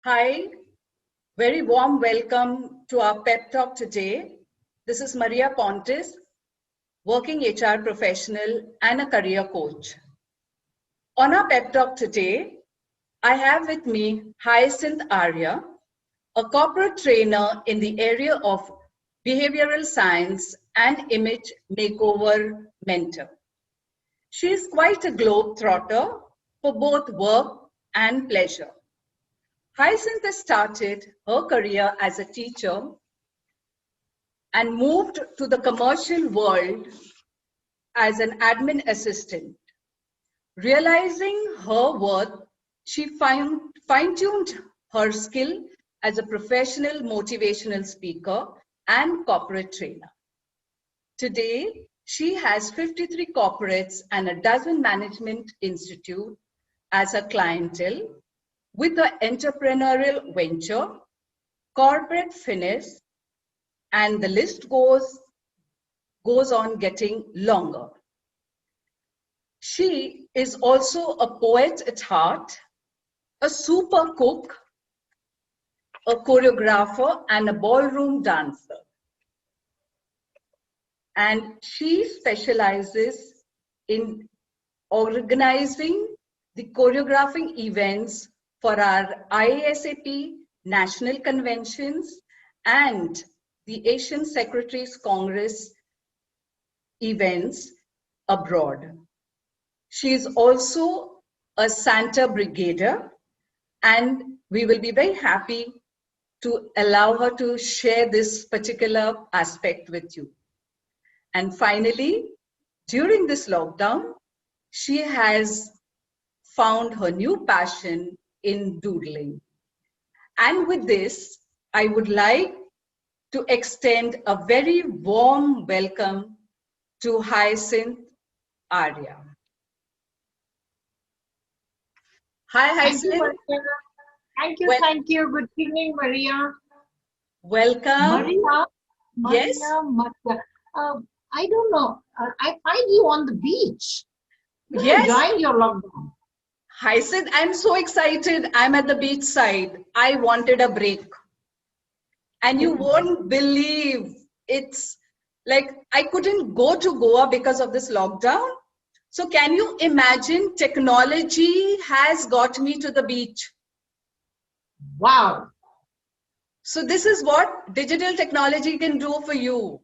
Hi, very warm welcome to our pep talk today. This is Maria Pontes, working HR professional and a career coach. On our pep talk today, I have with me Hyacinth Arya, a corporate trainer in the area of behavioral science and image makeover mentor. She is quite a globetrotter for both work and pleasure. Hyacinth started her career as a teacher and moved to the commercial world as an admin assistant. Realizing her worth, she fine-tuned her skill as a professional motivational speaker and corporate trainer. Today, she has 53 corporates and a dozen management institutes as her clientele with her entrepreneurial venture, corporate finesse, and the list goes on getting longer. She is also a poet at heart, a super cook, a choreographer, and a ballroom dancer. And she specializes in organizing the choreographing events for our IASAP national conventions and the Asian Secretaries Congress events abroad. She is also a Santa Brigader, and we will be very happy to allow her to share this particular aspect with you. And finally, during this lockdown, she has found her new passion in doodling. And with this, I would like to extend a very warm welcome to Hyacinth Arya. Hi, Hyacinth. Thank you. Good evening, Maria. Welcome. Yes. I don't know. I find you on the beach. Yes. Enjoying your lockdown. Hyacinth, I'm so excited. I'm at the beach side. I wanted a break. And you won't believe, it's like I couldn't go to Goa because of this lockdown. So can you imagine, technology has got me to the beach. Wow. So this is what digital technology can do for you.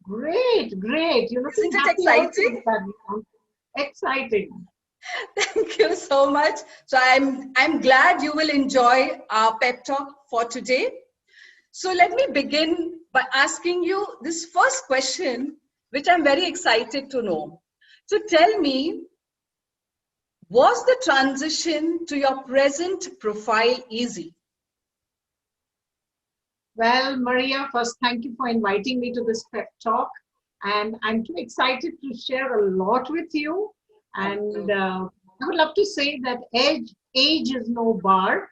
Great. Isn't it exciting? Exciting. Thank you so much. So I'm glad you will enjoy our pep talk for today. So let me begin by asking you this first question, which I'm very excited to know. So tell me, was the transition to your present profile easy? Well, Maria, first, thank you for inviting me to this pep talk. And I'm too excited to share a lot with you. And I would love to say that age is no bar.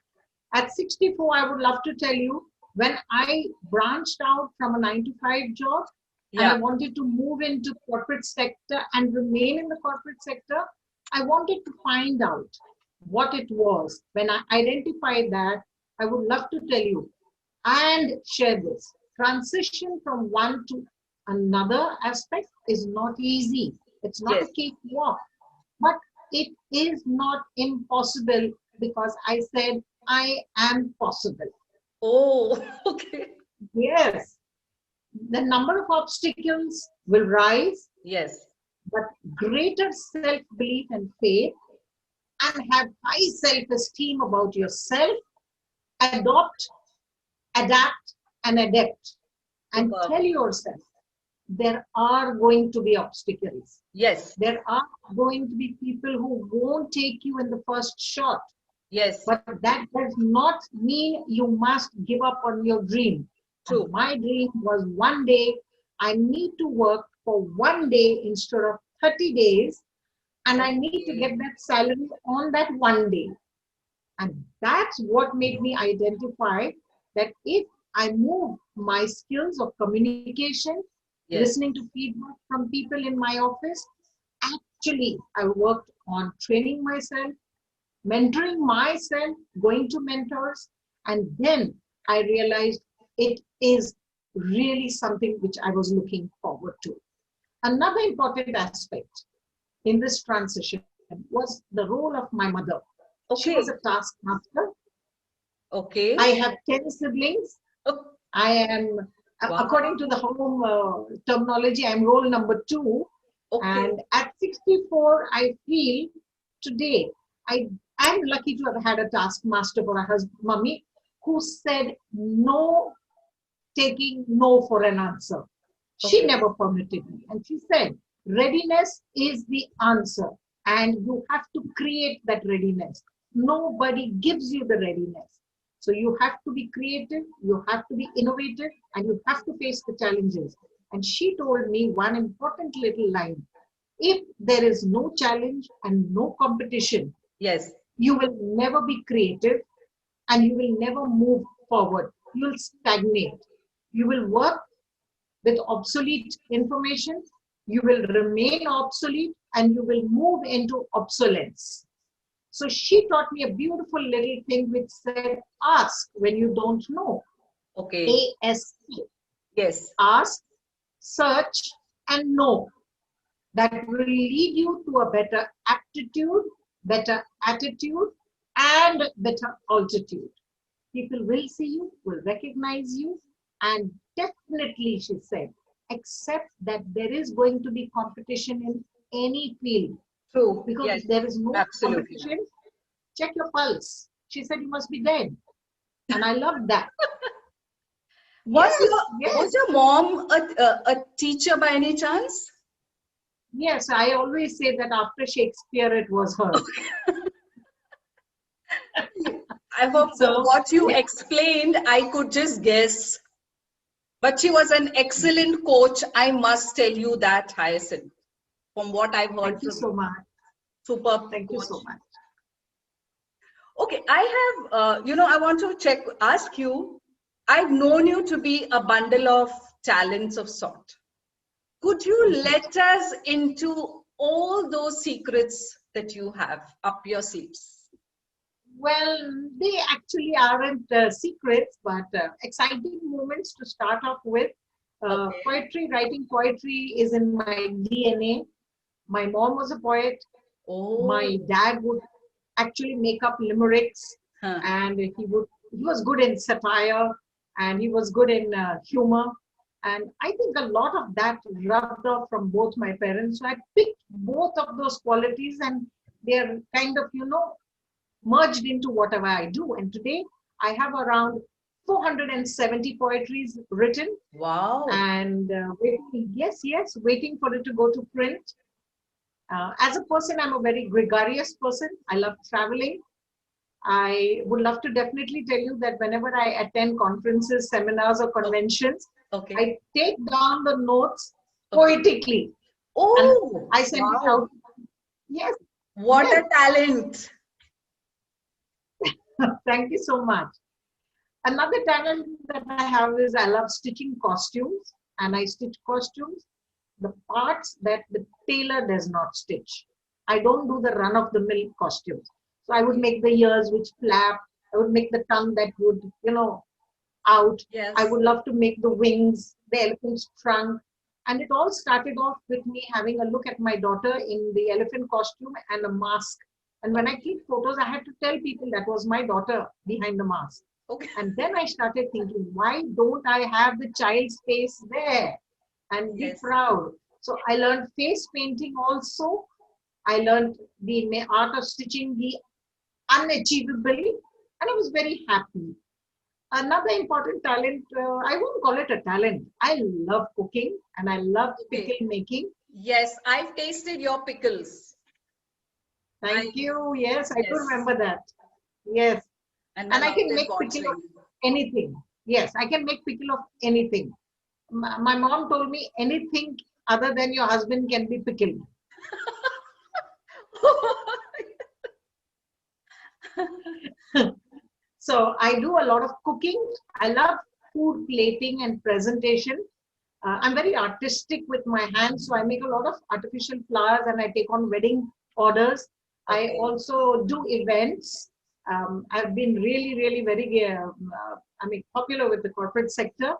At 64, I would love to tell you, when I branched out from a 9-to-5 job, and I wanted to move into corporate sector and remain in the corporate sector, I wanted to find out what it was. When I identified that, I would love to tell you and share this. Transition from one to another aspect is not easy. It's not a cakewalk, but it is not impossible, because I said I am possible. Oh, okay. Yes. The number of obstacles will rise. Yes. But greater self-belief and faith, and have high self-esteem about yourself, adopt, adapt, and adapt. And tell yourself, there are going to be obstacles. Yes. There are going to be people who won't take you in the first shot. Yes. But that does not mean you must give up on your dream. True. My dream was one day I need to work for one day instead of 30 days, and I need to get that salary on that one day. And that's what made me identify that if I move my skills of communication, listening to feedback from people in my office, actually I worked on training myself, mentoring myself, going to mentors, and then I realized it is really something which I was looking forward to. Another important aspect in this transition was the role of my mother. She was Okay. a taskmaster. Okay. I have 10 siblings. Oh, I am, according to wow. the home terminology, I'm roll number 2. Okay. And at 64, I feel today, I'm lucky to have had a taskmaster for a husband, mummy, who said no, taking no for an answer. She Okay. never permitted me. And she said, readiness is the answer. And you have to create that readiness. Nobody gives you the readiness. So you have to be creative, you have to be innovative, and you have to face the challenges. And she told me one important little line. If there is no challenge and no competition, Yes. you will never be creative and you will never move forward. You will stagnate. You will work with obsolete information, you will remain obsolete and you will move into obsolescence. So she taught me a beautiful little thing which said, ask when you don't know. Okay. ASK. Yes. Ask, search, and know. That will lead you to a better aptitude, better attitude, and better altitude. People will see you, will recognize you, and definitely, she said, accept that there is going to be competition in any field. True. Because Yes. if there is no Absolutely. competition, check your pulse. She said, you must be dead. And I love that. Was Yes, your yes, was your mom a teacher by any chance? yes. I always say that after Shakespeare, it was her. From So, what you yeah, explained, I could just guess. But she was an excellent coach. I must tell you that, Hyacinth. From what I've heard thank you from so you, much. superb Thank you coach. so much. Okay, I have, I want to ask you. I've known you to be a bundle of talents of sort. Could you Thank you. let us into all those secrets that you have up your sleeves? Well, they actually aren't secrets, but exciting moments to start off with. Okay. Poetry, writing poetry is in my DNA. My mom was a poet. My Oh, dad would actually make up limericks, huh. and he was good in satire, and he was good in humor. And I think a lot of that rubbed off from both my parents. So I picked both of those qualities, and they're kind of, merged into whatever I do. And today I have around 470 poetries written Wow. and waiting, yes, waiting for it to go to print. As a person, I'm a very gregarious person. I love traveling. I would love to definitely tell you that whenever I attend conferences, seminars, or O- conventions, Okay. I take down the notes Okay. poetically and Oh, I send it wow. out. Yes, What yes. a talent. Thank you so much. Another talent that I have is I love stitching costumes, and I stitch costumes, the parts that the tailor does not stitch. I don't do the run of the mill costumes. So I would Okay. make the ears which flap, I would make the tongue that would, out. I Yes. would love to make the wings, the elephant's trunk. And it all started off with me having a look at my daughter in the elephant costume and a mask. And when I Okay. clicked photos, I had to tell people that was my daughter behind the mask. Okay. And then I started thinking, why don't I have the child's face there and be Yes. proud? So I learned face painting also. I learned the art of stitching the unachievable, and I was very happy. Another important talent, I won't call it a talent. I love cooking and I love pickle Okay. making. Yes, I've tasted your pickles. I, Thank you. Yes, I do yes. remember that. Yes. And my And I mouth can is make pickle of watering. anything. Yes, I can make pickle of anything. My mom told me anything other than your husband can be pickled. So I do a lot of cooking. I love food plating and presentation. I'm very artistic with my hands, so I make a lot of artificial flowers and I take on wedding orders. I Okay. also do events. I've been really, really very, popular with the corporate sector.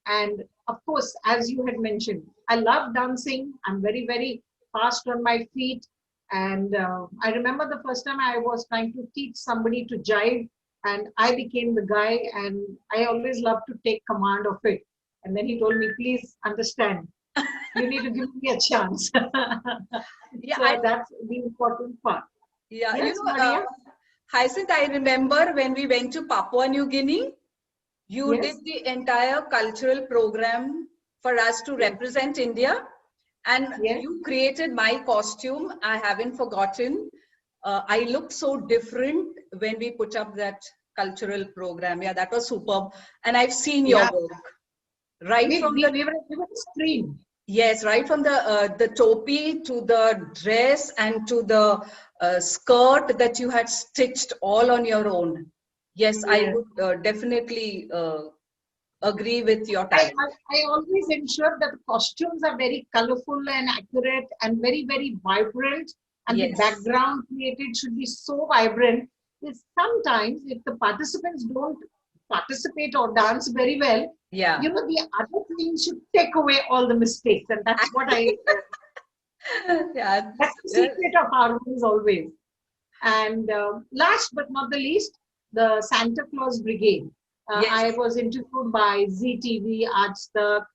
And of course, as you had mentioned, I love dancing. I'm very, very fast on my feet. And I remember the first time I was trying to teach somebody to jive, and I became the guy, and I always love to take command of it. And then he told me, please understand, you need to give me a chance. Yeah, So that's the important part. yeah, Yes, Maria? Hyacinth, I remember when we went to Papua New Guinea, you did Yes, the entire cultural program for us to yes, represent India, and yes. you created my costume. I haven't forgotten. I looked so different when we put up that cultural program. Yeah, that was superb. And I've seen your Yeah, work right we, from we, the we were screen. yes, right from the topi to the dress and to the skirt that you had stitched all on your own. Yes, I Yes. would definitely agree with your I, talent. I always ensure that the costumes are very colorful and accurate and very, very vibrant. And the Yes. background created should be so vibrant that sometimes if the participants don't participate or dance very well, Yeah. the other team should take away all the mistakes. And that's what Yeah. that's the secret of our wins always. And last but not the least, the Santa Claus Brigade. Yes. I was interviewed by ZTV, Aaj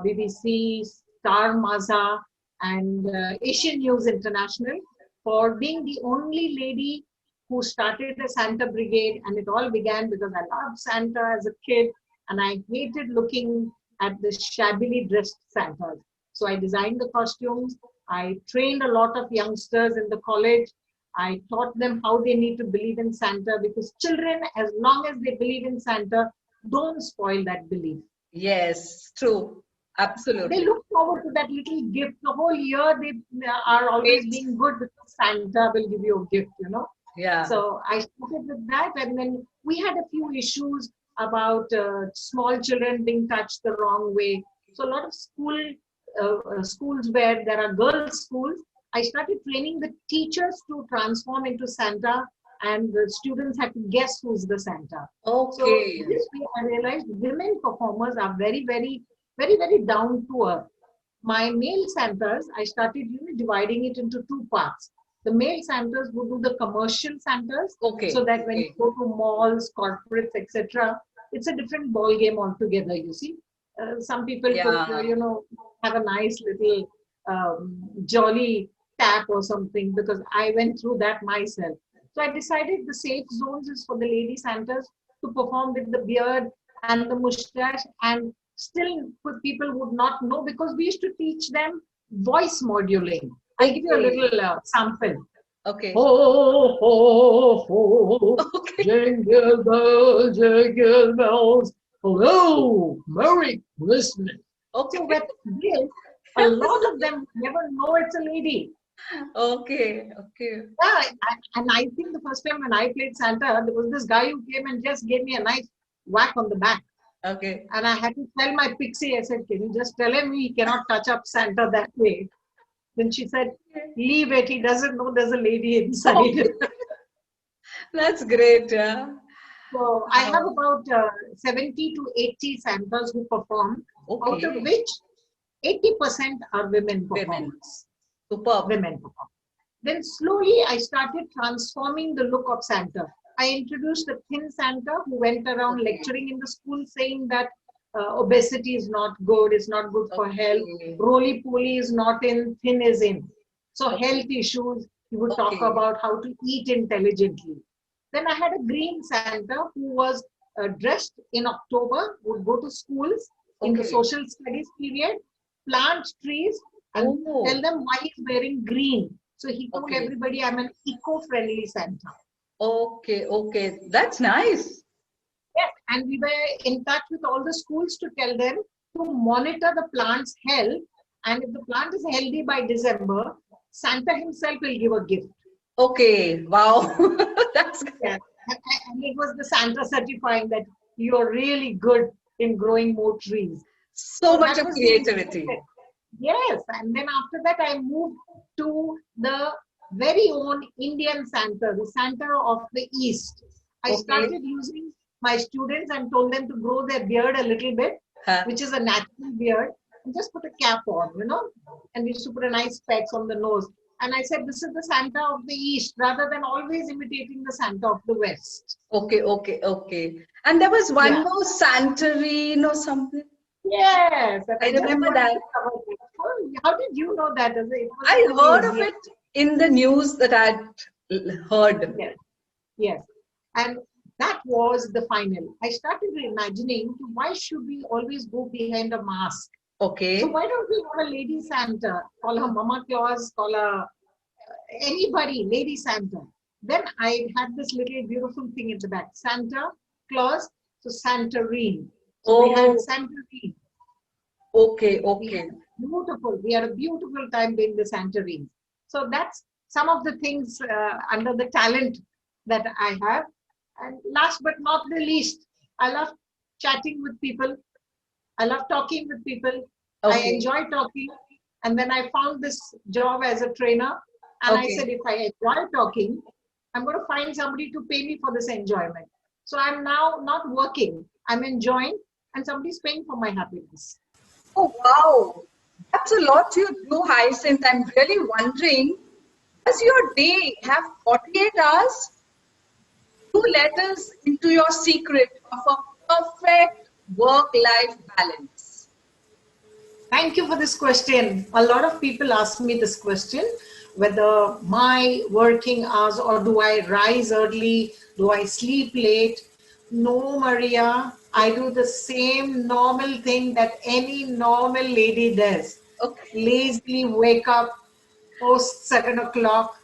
BBC, Star Maza, and Asian News International for being the only lady who started the Santa Brigade. And it all began because I loved Santa as a kid and I hated looking at the shabbily dressed Santas. So I designed the costumes. I trained a lot of youngsters in the college. I taught them how they need to believe in Santa because children, as long as they believe in Santa, don't spoil that belief. Yes. True. They Absolutely. look forward to that little gift. The whole year they are always Wait. being good because Santa will give you a gift. Yeah. So I started with that, and then we had a few issues about small children being touched the wrong way. So a lot of schools where there are girls' schools, I started training the teachers to transform into Santa, and the students had to guess who's the Santa. So Okay. this way, I realized women performers are very, very, very, very down to earth. My male Santas, I started dividing it into two parts. The male Santas would do the commercial Santas, so Okay. that when you Okay. go to malls, corporates, etc., it's a different ball game altogether. You see, some people could, Yeah. have a nice little jolly tap or something because I went through that myself. So I decided the safe zones is for the lady Santas to perform with the beard and the mustache, and still people would not know because we used to teach them voice modulating. I'll give you a Okay. little sample. Okay. Ho, ho, ho, Okay. jingle bells. Hello, Merry Christmas. So Okay. with this, a lot of them never know it's a lady. Okay. Okay. Yeah, and I think the first time when I played Santa, there was this guy who came and just gave me a nice whack on the back. Okay. And I had to tell my pixie, I said, can you just tell him he cannot touch up Santa that way? Then she said, leave it. He doesn't know there's a lady inside. Okay. That's great. Yeah. So I have about 70 to 80 Santas who perform, out of Okay. which 80% are women Women. performers. Superb. Women perform. Then slowly I started transforming the look of Santa. I introduced the thin Santa who went around Okay. lecturing in the school saying that obesity is not good, it's not good for health, Okay. roly poly is not in, thin is in. So Okay. health issues, he would talk Okay. about how to eat intelligently. Then I had a green Santa who was dressed in October, would go to schools in the Okay. social studies period, plant trees, and tell Oh. them why he's wearing green. So he told Okay. everybody, I'm an eco-friendly Santa. Okay. Okay. That's nice. Yes, and we were in touch with all the schools to tell them to monitor the plant's health. And if the plant is healthy by December, Santa himself will give a gift. Okay. Wow. That's Yes. And it was the Santa certifying that you're really good in growing more trees. so So much that of was the creativity. secret. Yes. And then after that, I moved to the very own Indian Santa, the Santa of the East. I Okay. started using my students and told them to grow their beard a little bit, Huh. which is a natural beard, and just put a cap on, and we used to put a nice specs on the nose. And I said, this is the Santa of the East, rather than always imitating the Santa of the West. Okay, okay, okay. And there was one Yeah. more Santorini or something. Yes, and I I just remember wanted that. to cover that. How did you know that? It was I in the heard news. of Yes, it in the news that I'd heard. yes, yes. And that was the final. I started imagining, why should we always go behind a mask? So Okay. why don't we have a lady Santa? Call her Mama Claus, call her anybody, Lady Santa. Then I had this little beautiful thing at the back, Santa Claus, so Santorini. So we had Oh, Santorini. okay, We had okay. we had a beautiful time doing the Santorini. So that's some of the things under the talent that I have. And last but not the least, I love chatting with people. I love talking with people. I Okay, enjoy talking. And then I found this job as a trainer. And I said, okay. if I enjoy talking, I'm going to find somebody to pay me for this enjoyment. So I'm now not working, I'm enjoying, and somebody's paying for my happiness. Oh, wow. That's a lot you do, Hyacinth. I'm really wondering, does your day have 48 hours? Do let us into your secret of a perfect work-life balance. Thank you for this question. A lot of people ask me this question, whether my working hours, or do I rise early? Do I sleep late? No, Maria, I do the same normal thing that any normal lady does. Okay, Lazily wake up post 7 o'clock,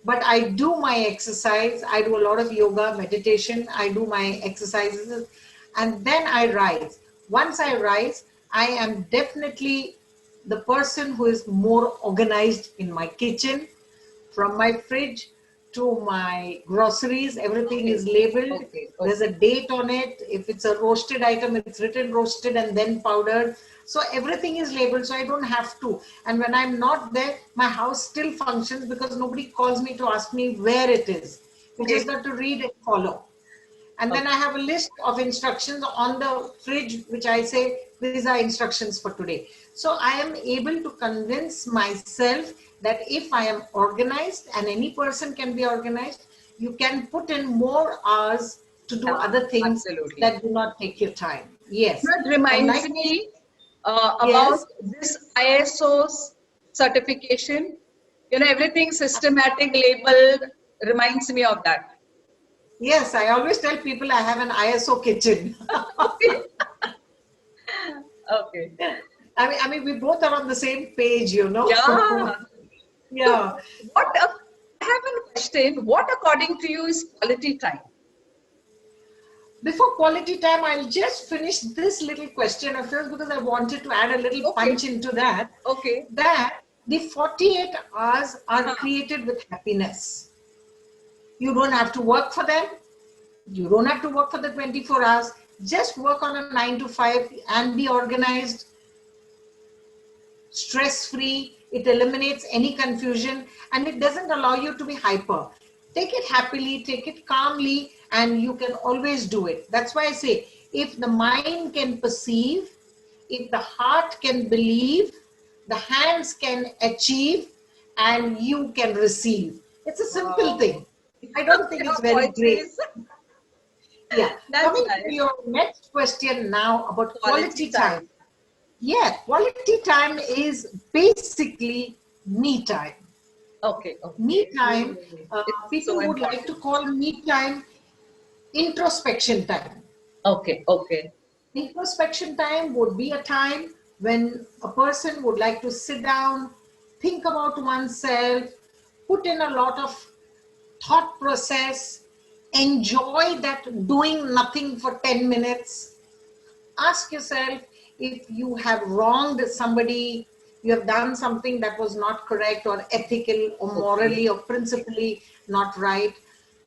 but I do my exercise. I do a lot of yoga, meditation. I do my exercises, and then I rise. Once I rise, I am definitely the person who is more organized in my kitchen, from my fridge to my groceries. Everything okay, is labeled. okay, There's okay, a date on it. If it's a roasted item, it's written roasted and then powdered. So everything is labeled, so I don't have to. And when I'm not there, my house still functions because nobody calls me to ask me where it is. You okay, just got to read and follow. And then I okay, have a list of instructions on the fridge, which I say, these are instructions for today. So I am able to convince myself that if I am organized, and any person can be organized, you can put in more hours to do yeah, other things absolutely. that do not take your time. Yes. That And reminds likewise, me about yes, this ISO certification. You know, everything systematic labeled reminds me of that. yes, I always tell people I have an ISO kitchen. Okay, okay. I mean, we both are on the same page. Yeah. So, Yeah. I have a question. What, according to you, is quality time? Before quality time, I'll just finish this little question of yours because I wanted to add a little Okay, punch into that. okay. That the 48 hours are Huh. created with happiness. You don't have to work for them. You don't have to work for the 24 hours. Just work on a 9 to 5 and be organized, stress free. It eliminates any confusion, and it doesn't allow you to be hyper. Take it happily, take it calmly, and you can always do it. That's why I say, if the mind can perceive, if the heart can believe, the hands can achieve, and you can receive. It's a simple Wow. thing. I don't think it's Your very great. poetry. Yeah. That's Coming to nice. your next question now about Quality quality time. time. Yeah, quality time is basically me time. Okay, Me okay. time, It's so people would like to important. call me time introspection time. Okay, okay, Introspection time would be a time when a person would like to sit down, think about oneself, put in a lot of thought process, enjoy that doing nothing for 10 minutes. Ask yourself, if you have wronged somebody, you have done something that was not correct or ethical or okay, morally or principally not right,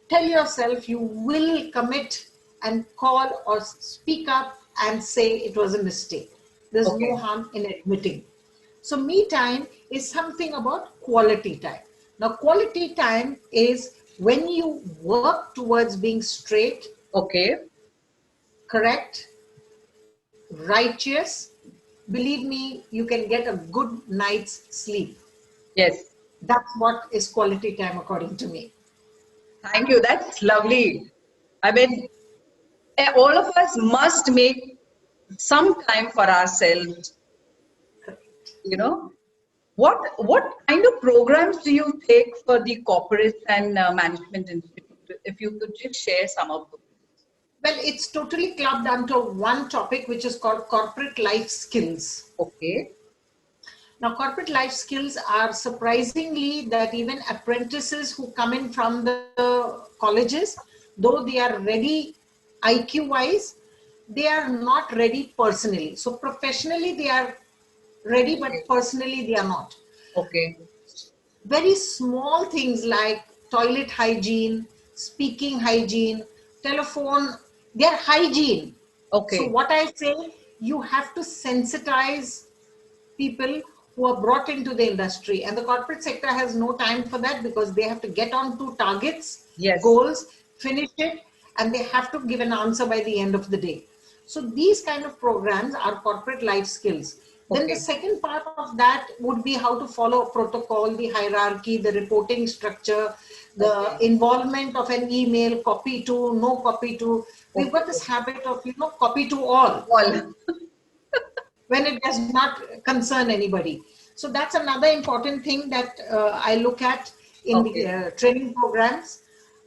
tell yourself you will commit and call or speak up and say it was a mistake. There's no okay, harm in admitting. So me time is something about quality time. Now, quality time is when you work towards being straight, Okay. correct, righteous. Believe me, you can get a good night's sleep. Yes. That's what is quality time according to me. Thank you. That's lovely. I mean, all of us must make some time for ourselves, you know. What kind of programs do you take for the corporate and management institute? If you could just share some of those. Well, it's totally clubbed under one topic, which is called corporate life skills. Okay. Now, corporate life skills are surprisingly that even apprentices who come in from the colleges, though they are ready IQ wise, they are not ready personally. So, professionally, they are ready, but personally, they are not. Okay. Very small things like toilet hygiene, speaking hygiene, telephone, their hygiene. So, Okay. what I say, you have to sensitize people who are brought into the industry, and the corporate sector has no time for that because they have to get on to targets, Yes. goals, finish it, and they have to give an answer by the end of the day. So these kind of programs are corporate life skills. Then the Okay. second part of that would be how to follow a protocol, the hierarchy, the reporting structure, the Okay. involvement of an email, copy to, no copy to. We've got this Okay. habit of, copy to all All. when it does not concern anybody. So that's another important thing that I look at in the Okay. training programs.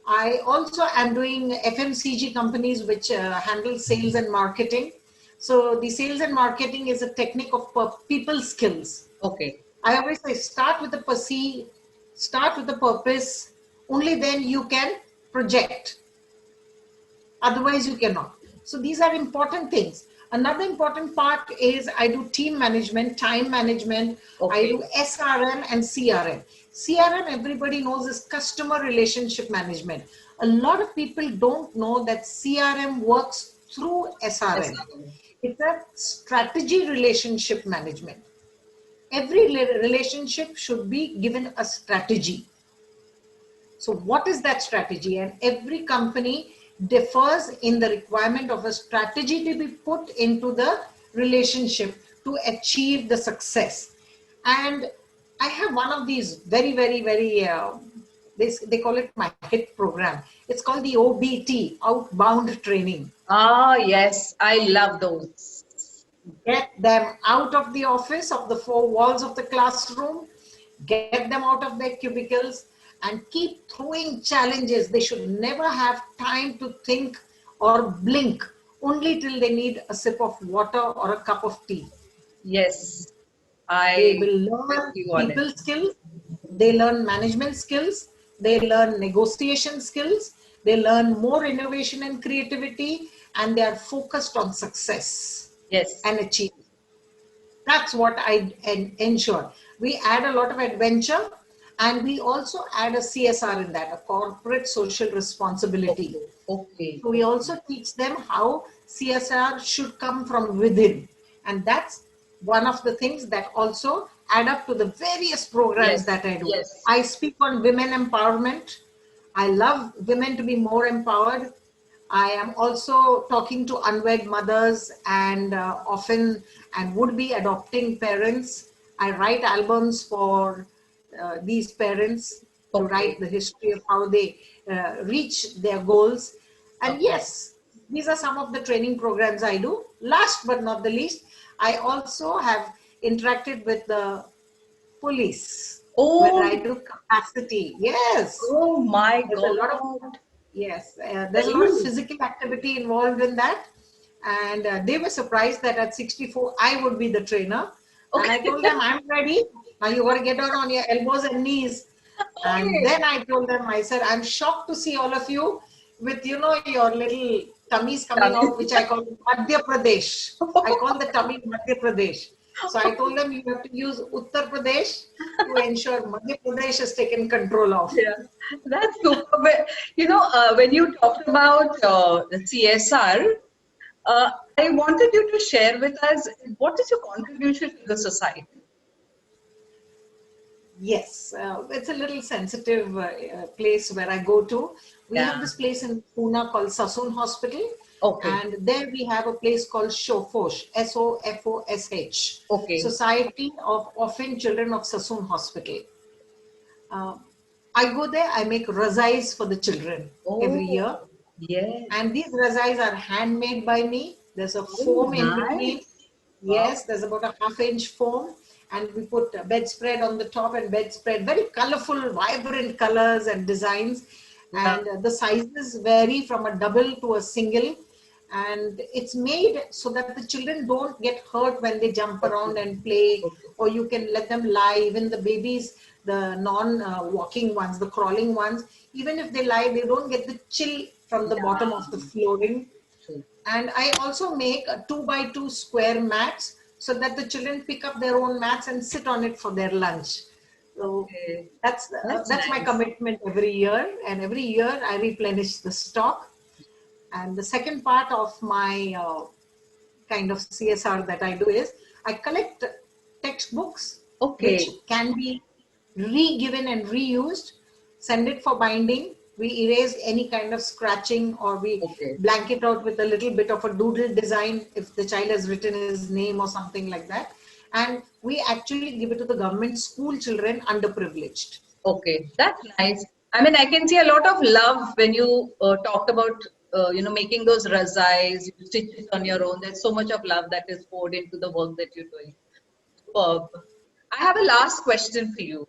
I also am doing FMCG companies which handle sales and marketing. So the sales and marketing is a technique of people skills. Okay. I always say start with the perceive, start with the purpose. Only then you can project. Otherwise you cannot. So these are important things. Another important part is I do team management, time management. I Okay. do SRM and CRM. CRM, everybody knows, is customer relationship management. A lot of people don't know that CRM works through Yes. SRM. It's a strategy relationship management. Every relationship should be given a strategy. So what is that strategy? And every company differs in the requirement of a strategy to be put into the relationship to achieve the success. And I have one of these very, very, very, they call it my hit program. It's called the OBT, outbound training. Ah, yes. I love those. Get them out of the office, of the four walls of the classroom, get them out of their cubicles, and keep throwing challenges. They should never have time to think or blink, only till they need a sip of water or a cup of tea. Yes. They I will with learn you on it. people skills, they learn management skills, they learn negotiation skills, they learn more innovation and creativity, and they are focused on success Yes. and achievement. That's what I ensure. We add a lot of adventure, and we also add a CSR in that, a corporate social responsibility. Okay. Okay. So we also teach them how CSR should come from within. And that's one of the things that also add up to the various programs Yes. that I do. Yes. I speak on women empowerment. I love women to be more empowered. I am also talking to unwed mothers and often and would be adopting parents. I write albums for these parents to Okay. write the history of how they reach their goals. And Okay. yes, these are some of the training programs I do. Last but not the least, I also have interacted with the police where I Oh, do capacity. Yes, oh my there's a lot of God. yes, there's a lot of Really? physical activity involved in that. And they were surprised that at 64, I would be the trainer. And I Okay. told them, I'm ready. Now you got to get on your elbows and knees. And Okay. then I told them, I said, I'm shocked to see all of you with, your little tummies coming Tummy. out, which I call Madhya Pradesh. I call the tummy Madhya Pradesh. So I told them you have to use Uttar Pradesh to ensure Madhya Pradesh is taken control of. Yeah, that's super. When you talked about the CSR, I wanted you to share with us what is your contribution to the society? Yes, it's a little sensitive place where I go to. We Yeah. have this place in Pune called Sassoon Hospital, Okay. and there we have a place called Sofosh, Sofosh, Okay. Society of Orphan Children of Sassoon Hospital. Uh, I go there, I make razais for the children every year, Oh, yes. and these razais are handmade by me. There's a Oh, foam in between. nice. Wow. Yes, there's about a half-inch foam, and we put a bedspread on the top and bedspread, very colorful, vibrant colors and designs. Yeah. And the sizes vary from a double to a single. And it's made so that the children don't get hurt when they jump Okay. around and play, Okay. or you can let them lie. Even the babies, the non-walking ones, the crawling ones, even if they lie, they don't get the chill from the bottom of the Yeah. flooring. True. And I also make a 2 by 2 square mats so that the children pick up their own mats and sit on it for their lunch. So Okay. that's That's that's my nice. commitment every year, and every year I replenish the stock. And the second part of my kind of CSR that I do is I collect textbooks which Okay. can be re-given and reused, send it for binding. We erase any kind of scratching, or we Okay. blank it out with a little bit of a doodle design if the child has written his name or something like that. And we actually give it to the government school children underprivileged. Okay. That's nice. I mean, I can see a lot of love when you talked about, making those razais, you stitch it on your own. There's so much of love that is poured into the work that you're doing. Superb. I have a last question for you.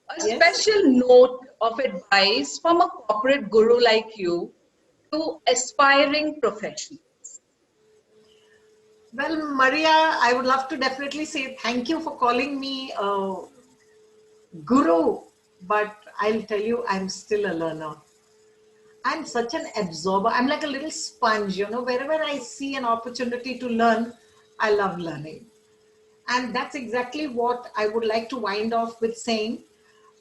A Yes. special note of advice from a corporate guru like you to aspiring professionals. Well, Maria, I would love to definitely say thank you for calling me guru, but I'll tell you, I'm still a learner. I'm such an absorber. I'm like a little sponge, wherever I see an opportunity to learn, I love learning. And that's exactly what I would like to wind off with saying.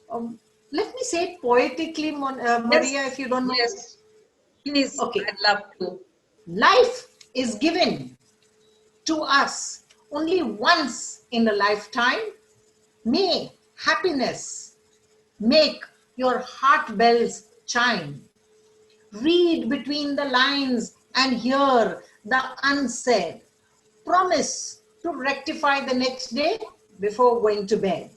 Um, Let me say it poetically, Maria, Yes, if you don't mind. yes, please, Okay. I'd love to. Life is given to us only once in a lifetime. May happiness make your heart bells chime. Read between the lines and hear the unsaid. Promise to rectify the next day before going to bed.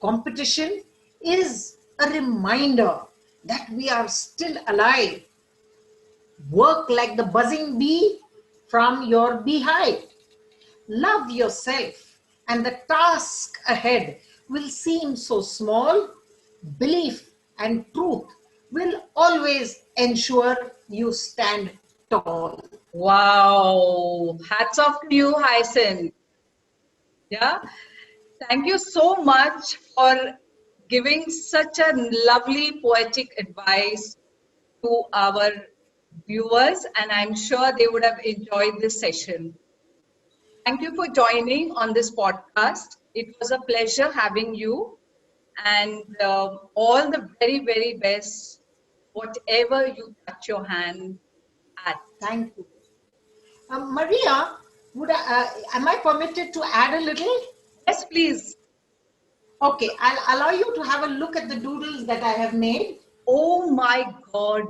Competition is a reminder that we are still alive. Work like the buzzing bee from your beehive. Love yourself, and the task ahead will seem so small. Belief and truth will always ensure you stand tall. Wow, hats off to you, Hyacinth. Yeah, thank you so much for giving such a lovely poetic advice to our viewers, and I'm sure they would have enjoyed this session. Thank you for joining on this podcast. It was a pleasure having you, and all the very, very best, whatever you touch your hand at. Thank you. Maria, am I permitted to add a little? Yes, please. Okay, I'll allow you to have a look at the doodles that I have made. Oh my God,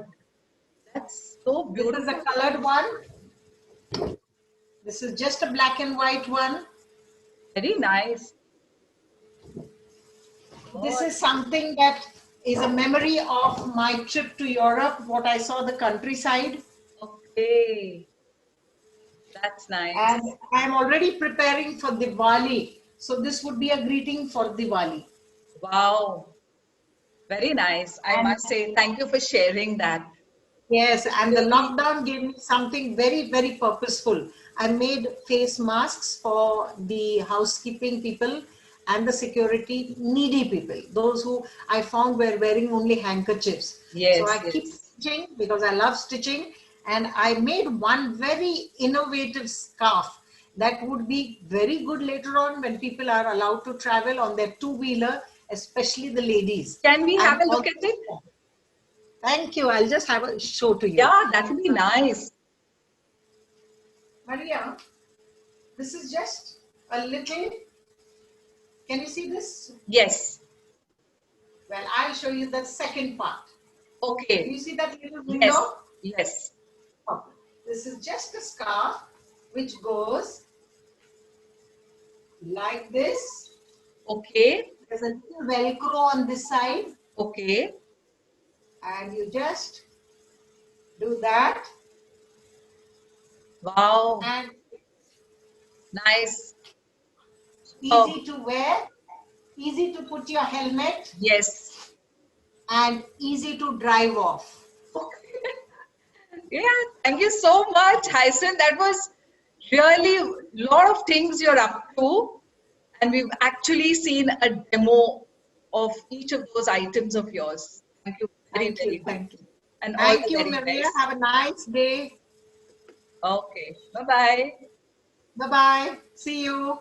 that's so This is a beautiful. colored one. This is just a black and white one. Very nice. This God, is something that is a memory of my trip to Europe, what I saw the countryside. okay, that's nice. And I'm already preparing for Diwali. So this would be a greeting for Diwali. Wow, very nice. I And must say, thank you for sharing that. yes, and the Really, lockdown gave me something very, very purposeful. I made face masks for the housekeeping people and the security needy people, those who I found were wearing only handkerchiefs. So yes, I keep yes. stitching because I love stitching, and I made one very innovative scarf that would be very good later on when people are allowed to travel on their two-wheeler, especially the ladies. Can we have And a look also, at it? thank you. I'll just have a show to you. Yeah, that would be nice. Maria, this is just a little. Can you see this? Yes. Well, I'll show you the second part. Do Okay. you see that little Yes. window? Yes. Okay. This is just a scarf which goes like this. Okay. There's a little Velcro on this side, Okay. and you just do that, Wow. and Nice. easy Oh, to wear, easy to put your helmet, yes. and easy to drive off. Okay. Yeah. Thank you so much, Hyacinth. That was really a lot of things you're up to. And we've actually seen a demo of each of those items of yours. Thank you very, Thank you. very much. Thank you. And all Thank the you, very Maria. best. Have a nice day. Okay. Bye bye. Bye bye. See you.